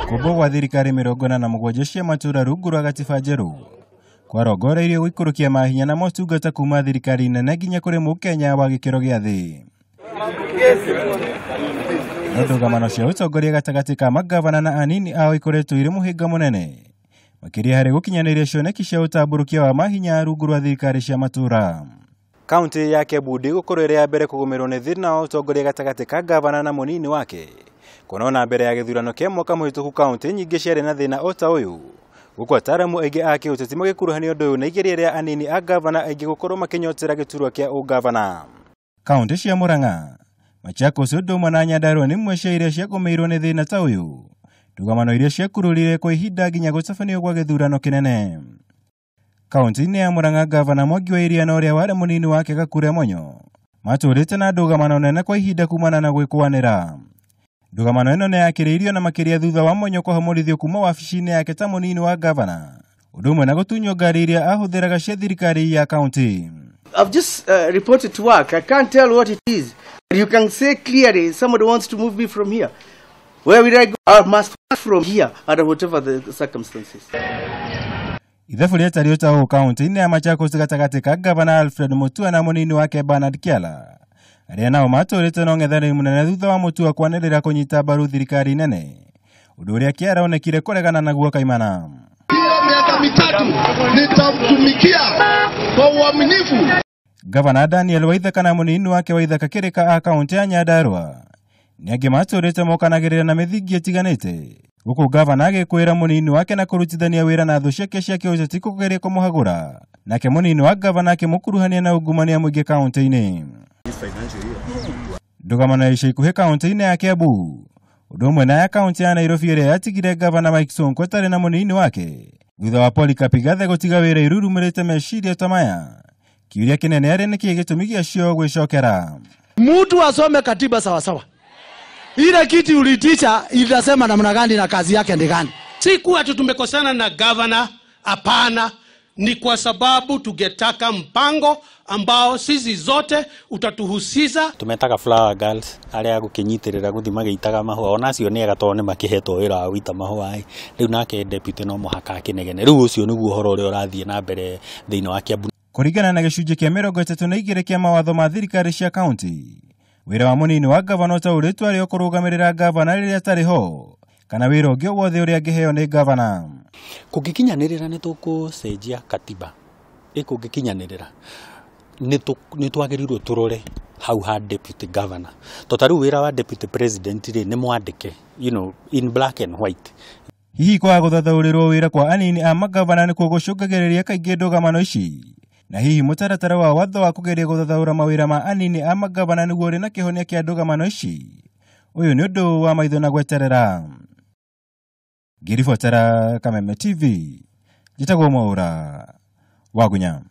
Kubo wa thirikari 47 cia matuura rungu rwa gatiba njeru kwarongoreirio guikurukia mahinya na motungata kuma thirikari nene nginya kuri mukenya wa gikiro gia thi. Ndugamano cia utongoria gatagati ka mangavana na anini ao ikoretwo iri muhinga munene makiria hari gukinyaniria cioneki cia utamburukia wa mahinya rungu rwa thirikari cia matuura. Kaunti ya Kiambu gukorwo iri ya mbere kugumirwo ni thina wa utongoria gatagati ka ngavana na munini wake. Kunaona mbere ya githurano kia mwaka muhituku kaunti nyingi ciari na thina ota uyu. Guko ataaramu aingĩ a kiuteti magikuruhanio ndu na igeria ria anini a ngavana aingĩ gukorwo makinyotera giturwa kia ungavana. Kaunti cia Murang'a, Machakos ũndũmwe na Nyandarua nĩ imwe cia iria ciagumiirwo nĩ thĩna ta ũyũ. Ndugamano iria ciakururire kwa ihinda nginya gũtabanio gwa gĩthurano kĩnene. Kaunti-ini ya Murang'a, ngavana Mwangi wa Iria na ũrĩa warĩ munini wake Gakure Monyo matũrĩte na ndugamano nene kwa ihinda kumana na gwĩkwanĩra. Ndugamano ĩno nĩ yakĩrĩirio na makĩria thutha wa Monyo kũhamũrithio kuma wabici-ini yake ta munini wa ngavana, ũndũ ũmwe na gũtunywo ngari iria ahũthĩraga cia thirikari ya kaunti. I've just reported to work. I can't tell what it is. You can say clearly somebody wants to move me from here. Where will I go? I must pass from here under whatever the circumstances. Ithabu rĩetariĩ ta ũũ kaunti-ini ya Machakos gatagati ka ngavana Alfred Mutua na munini wake Bernard Kiala, arĩa nao matũrĩte na ũng'ethanĩri mũnene thutha wa Mutua kwanĩrĩra kũnyita mbaru thirikari nene, ũndũ ũrĩa Kiala onekire kũregana naguo kaimana. Miaka mitatu nitamtumikia kwa uaminifu. Gavana Daniel Waithaka na munini wake Waithaka Kirika a kaunti ya Nyandarua nĩangĩ matũrĩte mokanagĩrĩra na mĩthingi ĩtiganĩte, gũkũ gavana agĩkwĩra munini wake na kũrutithania wĩra na thũ ciake cia kiũteti kũgeria kũmũhagũra, nake munini wa gavana akĩmũkuruhania na ungumania mũingĩ kaunti-ini. Ndugamano ya ica ikuhĩ kaunti-ini ya Kiambu, ũndũ ũmwe na ya kaunti ya Nairobi ĩrĩa yatigire gavana Mike Sonko atarĩ na munini wake thutha wa Polycarp Gathe gũtiga wĩra irurumĩrĩte meciria ta maya. Kiuria kinene arĩ nĩkĩĩ gĩtũmi gĩacio gwĩcokera. Mtu asome katiba sawa sawa. Ile kiti ulitisha itasema namna gani na kazi yake ni gani? Si kuwa tumekosana na governor, hapana, ni kwa sababu tungetaka mpango ambao sisi zote utatuhusisha. Tumetaka flower girls aria gukinyitirira guthima geitaga mahua onacio ni agatone makihetwo wira wa guita mahua riu nake deputy no muhaka akinegene riu ucio niguo horo uri urathie na mbere thiini wa Kiambu. Kuringana na gĩcunjĩ kĩa 32 kĩa mawatho ma thirikari cia kaunti, wĩra wa munini wa gavana ũtaũrĩtwo arĩ kũrũgamĩrĩra gavana rĩrĩa atarĩ ho kana wĩra ũngĩ wothe ũrĩa angĩheo nĩ gavana. Kũngĩkinyanĩrĩra nĩ tũkũcenjia katiba. Kũngĩkinyanĩrĩra nĩ twagĩrĩirwo tũrore hau ha deputy governor. Totariu wĩra wa deputy president nĩ mwandĩke, in black and white. Hihi kwa gũthathaũrĩrwo wĩra kwa anini a mangavana nĩ kũgũcũngagĩrĩria kaingĩ ndugamano ici, na hihi mũtaratara wa watho wa kũgeria gũthathaũra mawĩra ma anini a mangavana nĩguo ũrĩ na kĩhonia kĩa ndugamano ici. Ũyũ nĩ ũndũ wa maitho na gweterera. Ngĩribotera Kameme TV, njĩtagwo Mwaura wa Gunya.